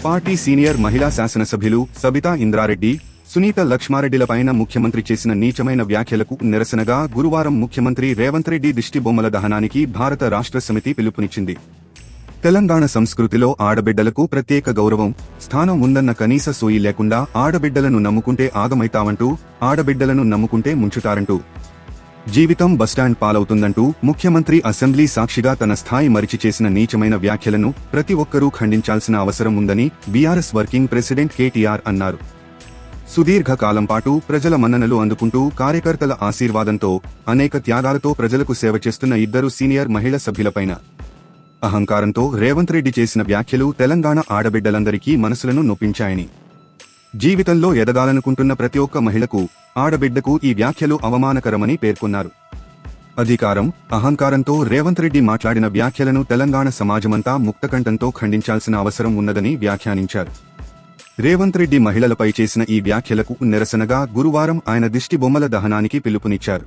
Party senior మహిళా శాసనసభ్యులు సబితా ఇంద్రారెడ్డి, సునీత లక్ష్మారెడ్డిలపైన ముఖ్యమంత్రి చేసిన నీచమైన వ్యాఖ్యలకు నిరసనగా గురువారం ముఖ్యమంత్రి రేవంత్ రెడ్డి దిష్టిబొమ్మల దహనానికి భారత రాష్ట్ర సమితి పిలుపునిచ్చింది. తెలంగాణ సంస్కృతిలో ఆడబిడ్డలకు ప్రత్యేక గౌరవం, స్థానం ఉందన్న కనీస సోయి లేకుండా ఆడబిడ్డలను నమ్ముకుంటే ఆగమైతావంటూ, ఆడబిడ్డలను నమ్ముకుంటే ముంచుతారంటూ, జీవితం బస్టాండ్ పాలవుతుందంటూ ముఖ్యమంత్రి అసెంబ్లీ సాక్షిగా తన స్థాయి మరిచి చేసిన నీచమైన వ్యాఖ్యలను ప్రతి ఒక్కరూ ఖండించాల్సిన అవసరం ఉందని బీఆర్ఎస్ వర్కింగ్ ప్రెసిడెంట్ కేటీఆర్ అన్నారు. సుదీర్ఘ కాలం పాటు ప్రజల మన్ననలు అందుకుంటూ కార్యకర్తల ఆశీర్వాదంతో అనేక త్యాగాలతో ప్రజలకు సేవ చేస్తున్న ఇద్దరు సీనియర్ మహిళా సభ్యులపైన అహంకారంతో రేవంత్ రెడ్డి చేసిన వ్యాఖ్యలు తెలంగాణ ఆడబిడ్డలందరికీ మనసులను నొప్పించాయని, జీవితంలో ఎదగాలనుకుంటున్న ప్రతి ఒక్క మహిళకు, ఆడబిడ్డకు ఈ వ్యాఖ్యలు అవమానకరమని పేర్కొన్నారు. అధికారం, అహంకారంతో రేవంత్ రెడ్డి మాట్లాడిన వ్యాఖ్యలను తెలంగాణ సమాజమంతా ముక్తకంఠంతో ఖండించాల్సిన అవసరం ఉన్నదని వ్యాఖ్యానించారు. రేవంత్ రెడ్డి మహిళలపై చేసిన ఈ వ్యాఖ్యలకు నిరసనగా గురువారం ఆయన దిష్టిబొమ్మల దహనానికి పిలుపునిచ్చారు.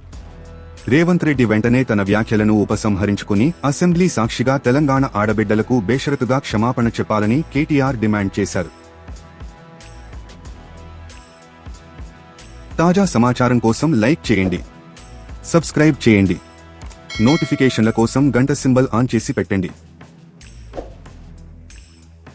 రేవంత్ రెడ్డి వెంటనే తన వ్యాఖ్యలను ఉపసంహరించుకుని అసెంబ్లీ సాక్షిగా తెలంగాణ ఆడబిడ్డలకు బేషరతుగా క్షమాపణ చెప్పాలని కేటీఆర్ డిమాండ్ చేశారు. తాజా సమాచారం కోసం లైక్ చేయండి, సబ్స్క్రైబ్ చేయండి, నోటిఫికేషన్ల కోసం గంట సింబల్ ఆన్ చేసి పెట్టండి.